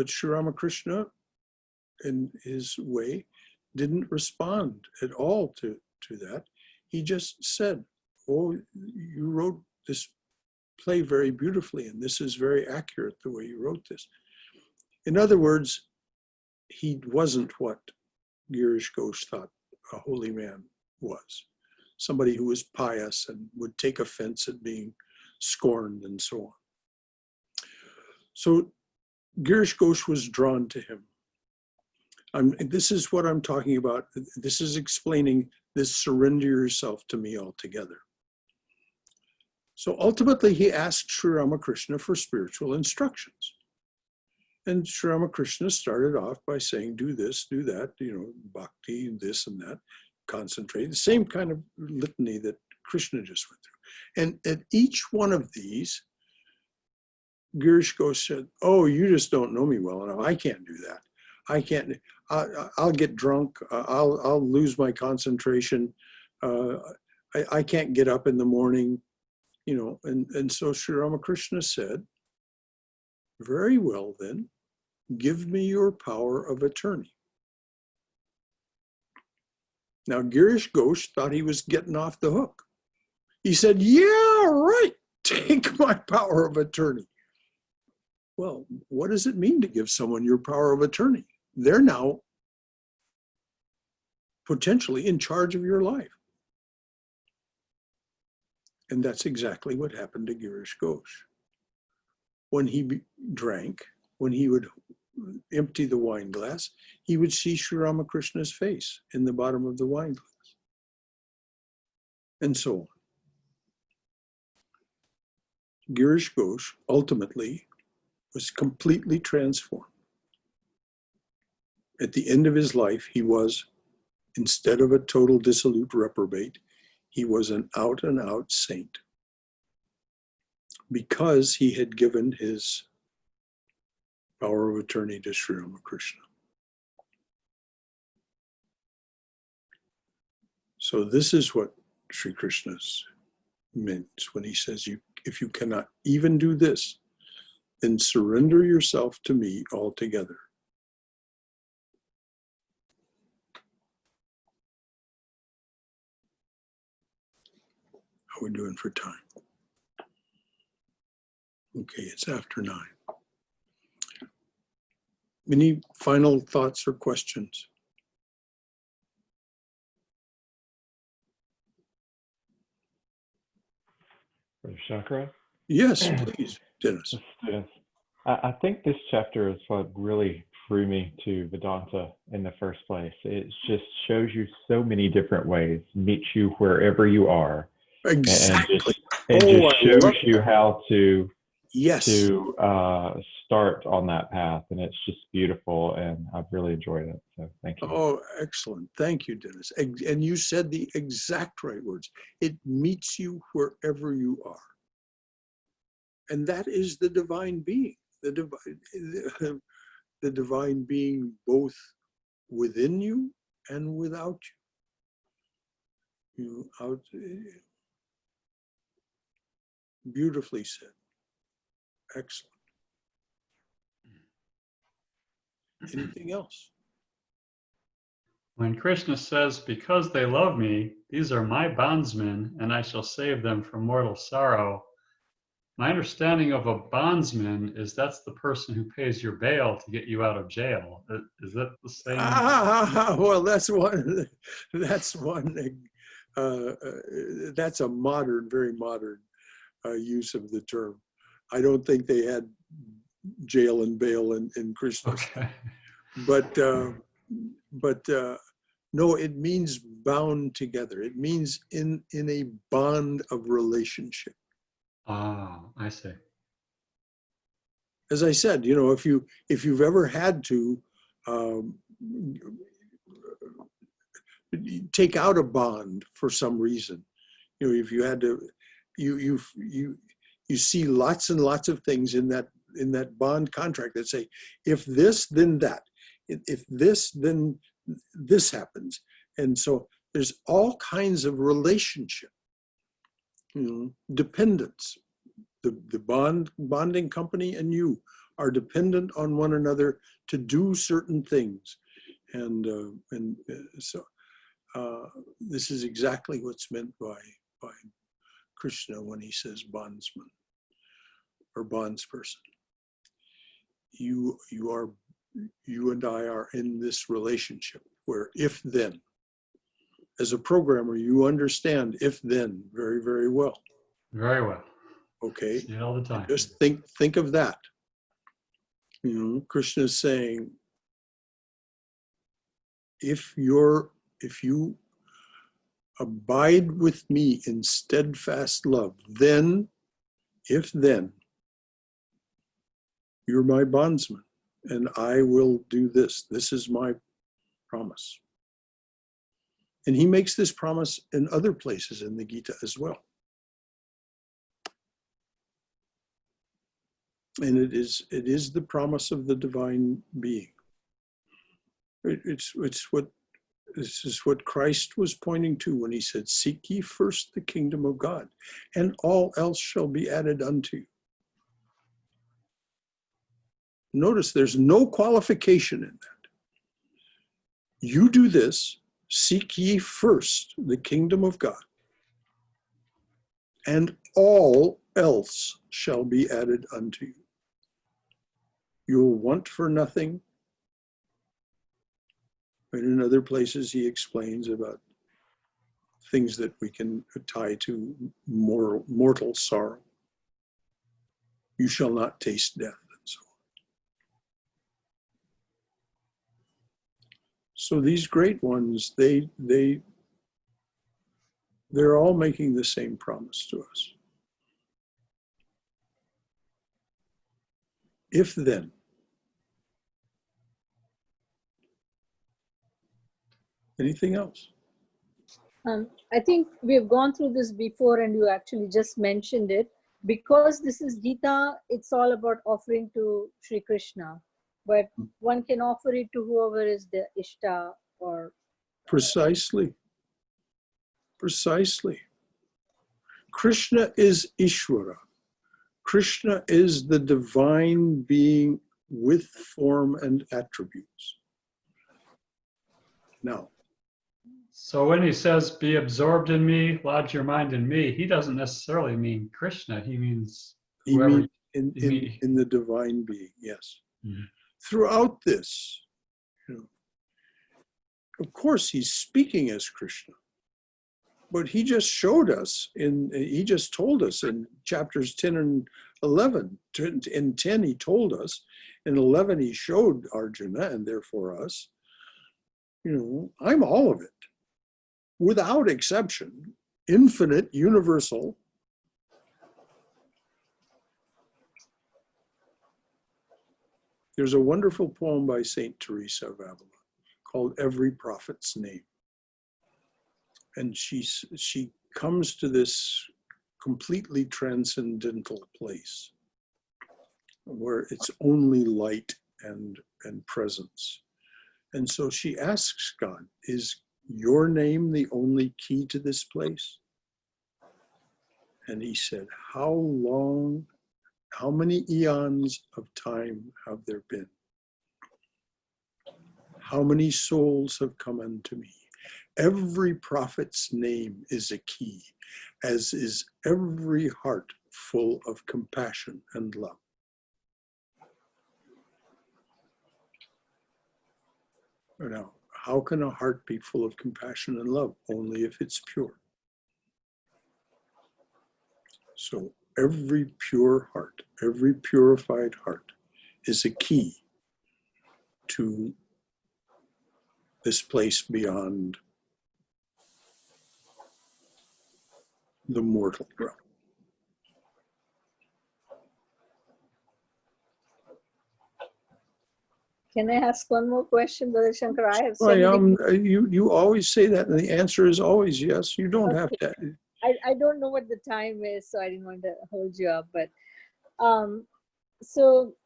Sri Ramakrishna, in his way, didn't respond at all to that. He just said, "Oh, you wrote this play very beautifully, and this is very accurate the way you wrote this." In other words, he wasn't what Girish Ghosh thought a holy man was. Somebody who was pious and would take offense at being scorned and so on. So Girish Ghosh was drawn to him. This is what I'm talking about. This is explaining this surrender yourself to me altogether. So ultimately he asked Sri Ramakrishna for spiritual instructions. And Sri Ramakrishna started off by saying, do this, do that, bhakti, this and that, concentrate, the same kind of litany that Krishna just went through. And at each one of these, Girish Ghosh said, "Oh, you just don't know me well enough. I can't do that. I can't, I'll get drunk. I'll lose my concentration. I can't get up in the morning, And so Sri Ramakrishna said, very well then, give me your power of attorney. Now, Girish Ghosh thought he was getting off the hook. He said, yeah, right, take my power of attorney. Well, what does it mean to give someone your power of attorney? They're now potentially in charge of your life. And that's exactly what happened to Girish Ghosh. When he drank, when he would empty the wine glass, he would see Sri Ramakrishna's face in the bottom of the wine glass. And so on. Girish Ghosh ultimately was completely transformed. At the end of his life, he was, instead of a total dissolute reprobate, he was an out-and-out saint, because he had given his power of attorney to Sri Ramakrishna. So this is what Sri Krishna meant when he says, if you cannot even do this, then surrender yourself to me altogether. How are we doing for time? Okay, it's after 9. Any final thoughts or questions? Brother Shankara? Yes, please, Dennis. Yes. I think this chapter is what really drew me to Vedanta in the first place. It just shows you so many different ways, meets you wherever you are, Exactly. and Oh, just I shows love you that. how to Yes. start on that path, and it's just beautiful, and I've really enjoyed it. So thank you. Oh, excellent. Thank you, Dennis. And you said the exact right words. It meets you wherever you are. And that is the divine being. The divine being both within you and without you. Beautifully said. Excellent. Anything else? When Krishna says, because they love me, these are my bondsmen, and I shall save them from mortal sorrow. My understanding of a bondsman is that's the person who pays your bail to get you out of jail. Is that the same? Well, that's one. That's one. That's a modern, very modern use of the term. I don't think they had jail and bail in Krishna's. Okay. But no, it means bound together. It means in a bond of relationship. Ah, I see. As I said, if you've ever had to take out a bond for some reason, if you had to, you see lots and lots of things in that bond contract that say, if this, then that, if this, then this happens. And so there's all kinds of relationship, dependence. The bonding company and you are dependent on one another to do certain things. And so this is exactly what's meant by Krishna when he says bondsman or bondsperson. You and I are in this relationship where if then, as a programmer, you understand if then very, very well. Very well. Okay. See it all the time. Just think of that. Krishna is saying, if you abide with me in steadfast love, then, if then, you're my bondsman, and I will do this. This is my promise. And he makes this promise in other places in the Gita as well. And it is the promise of the divine being. This is what Christ was pointing to when he said, seek ye first the kingdom of God, and all else shall be added unto you. Notice there's no qualification in that. You do this, seek ye first the kingdom of God, and all else shall be added unto you. You'll want for nothing. And in other places, he explains about things that we can tie to mortal sorrow. You shall not taste death, and so on. So these great ones, they're all making the same promise to us. If then. Anything else? I think we've gone through this before and you actually just mentioned it. Because this is Gita, it's all about offering to Sri Krishna. But one can offer it to whoever is the Ishta or... Precisely. Krishna is Ishvara. Krishna is the divine being with form and attributes. Now, So when he says, be absorbed in me, lodge your mind in me, he doesn't necessarily mean Krishna. He means He whoever. means in the divine being, yes. Mhm. Throughout this, you know, of course, he's speaking as Krishna, but he just showed us he just told us in chapters 10 and 11. In 10, he told us. In 11, he showed Arjuna and therefore us, you know, I'm all of it, without exception, infinite, universal. There's a wonderful poem by Saint Teresa of Avila called Every Prophet's Name. And she comes to this completely transcendental place where it's only light and presence. And so she asks God, is your name the only key to this place? And he said, how many eons of time have there been? How many souls have come unto me? Every prophet's name is a key, as is every heart full of compassion and love. Now, how can a heart be full of compassion and love? Only if it's pure. So every pure heart, every purified heart is a key to this place beyond the mortal realm. Can I ask one more question, Brother Shankar? I have so Well, many. you always say that, and the answer is always yes. You don't have to. I don't know what the time is, so I didn't want to hold you up. But so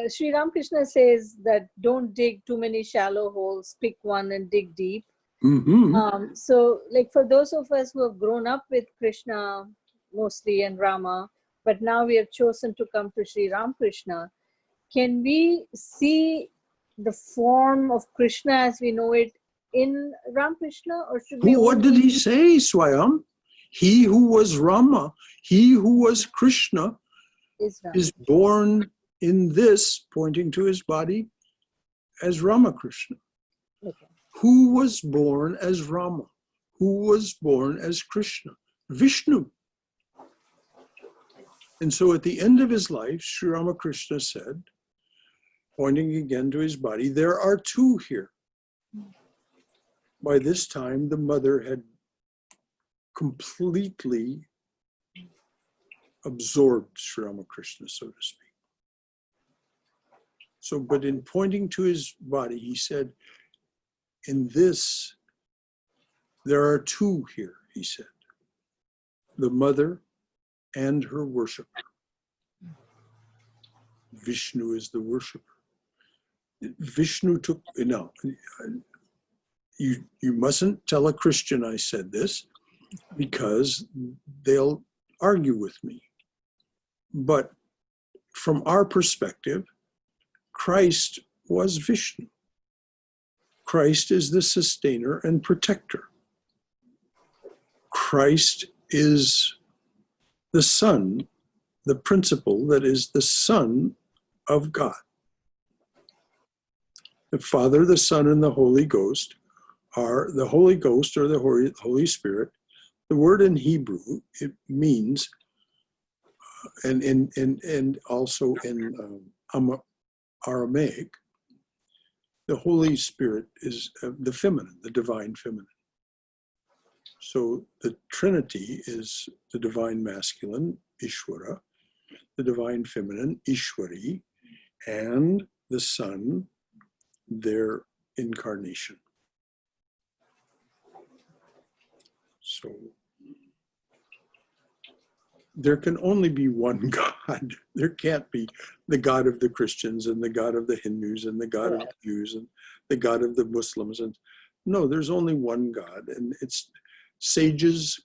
Sri Ramakrishna says that don't dig too many shallow holes, pick one and dig deep. Mm-hmm. So like for those of us who have grown up with Krishna mostly and Rama, but now we have chosen to come to Sri Ramakrishna, can we see the form of Krishna as we know it in Ramakrishna, or should we? What did he say, Swayam? He who was Rama, he who was Krishna, is born in this, pointing to his body, as Ramakrishna. Okay. Who was born as Rama? Who was born as Krishna? Vishnu. And so at the end of his life, Sri Ramakrishna said, pointing again to his body, there are two here. By this time, the mother had completely absorbed Sri Ramakrishna, so to speak. So, but in pointing to his body, he said, in this, there are two here, he said, the mother and her worshiper. Vishnu is the worshiper. Vishnu took, no, you mustn't tell a Christian I said this, because they'll argue with me. But from our perspective, Christ was Vishnu. Christ is the sustainer and protector. Christ is the Son, the principle that is the Son of God. The Father, the Son, and the Holy Ghost are the Holy Ghost or the Holy Spirit. The word in Hebrew, it means, and also in Aramaic, the Holy Spirit is the feminine, the divine feminine. So the Trinity is the divine masculine, Ishvara, the divine feminine, Ishwari, and the Son, their incarnation. So there can only be one God. There can't be the God of the Christians and the God of the Hindus and the God of the Jews and the God of the Muslims. And no, there's only one God. And it's sages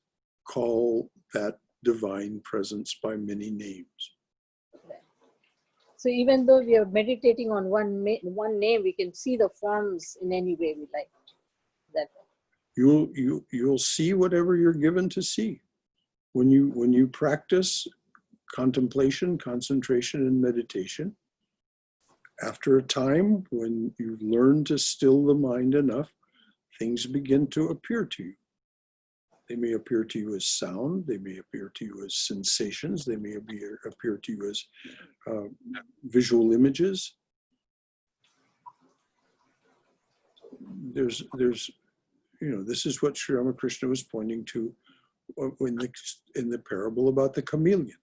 call that divine presence by many names. So even though we are meditating on one name, we can see the forms in any way we like. That you'll see whatever you're given to see. When you practice contemplation, concentration, and meditation, after a time when you've learned to still the mind enough, things begin to appear to you. They may appear to you as sound, they may appear to you as sensations, they may appear to you as visual images. There's this is what Sri Ramakrishna was pointing to in the parable about the chameleon.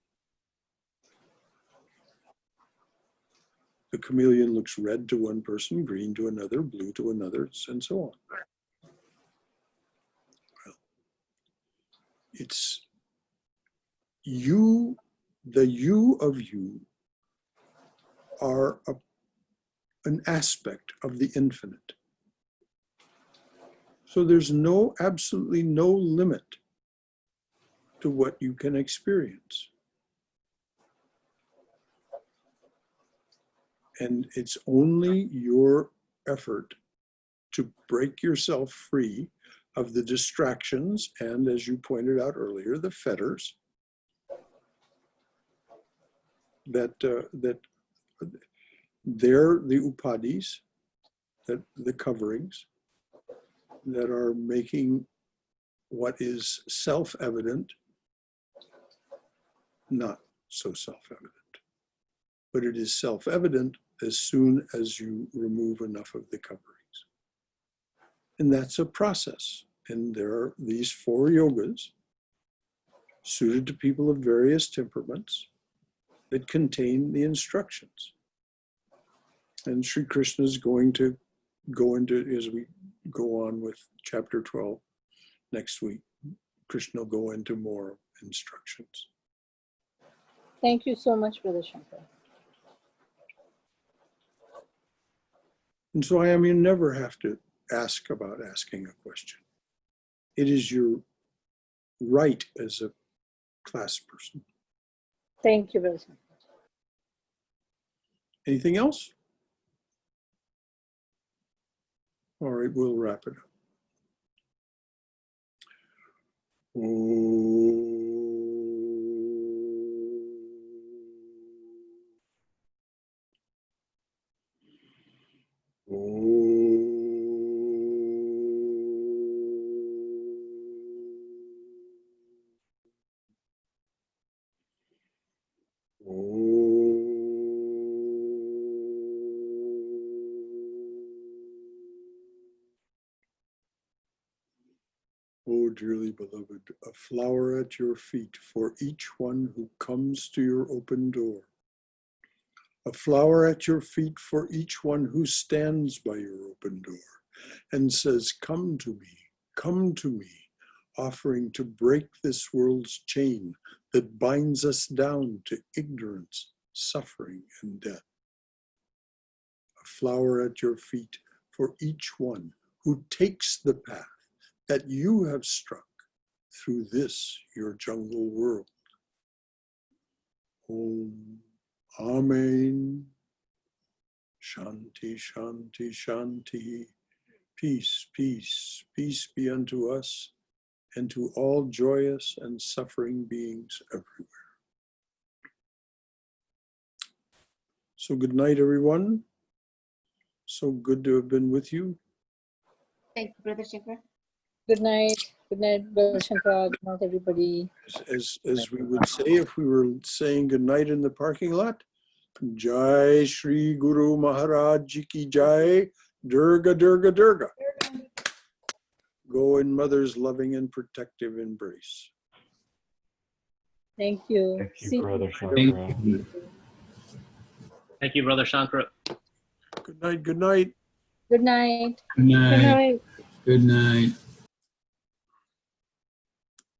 The chameleon looks red to one person, green to another, blue to another, and so on. Well, it's you, the you of you are an aspect of the infinite. So there's absolutely no limit to what you can experience. And it's only your effort to break yourself free of the distractions and, as you pointed out earlier, the fetters that they're the upadis, that the coverings that are making what is self-evident not so self-evident. But it is self-evident as soon as you remove enough of the coverings. And that's a process. And there are these 4 yogas suited to people of various temperaments that contain the instructions. And Sri Krishna is going to go into, as we go on with chapter 12 next week, Krishna will go into more instructions. Thank you so much, Brother Shankara. And so you never have to ask about asking a question. It is your right as a class person. Thank you, Brother Shankara. Anything else? All right, we'll wrap it up. Oh, dearly beloved, a flower at your feet for each one who comes to your open door. A flower at your feet for each one who stands by your open door and says, come to me, offering to break this world's chain that binds us down to ignorance, suffering, and death. A flower at your feet for each one who takes the path that you have struck through this, your jungle world. Om, Amen. Shanti, Shanti, Shanti. Peace, peace, peace be unto us and to all joyous and suffering beings everywhere. So good night, everyone. So good to have been with you. Thank you, Brother Shankar. Good night. Good night, Brother Shankara. Good night, everybody. As we would say if we were saying good night in the parking lot, Jai Shri Guru Maharaj Ji Ki Jai, Durga, Durga, Durga. Go in Mother's loving and protective embrace. Thank you. Thank you, See Brother Shankara. Thank you, Brother Shankara. Good night, good night. Good night. Good night. Good night. Good night.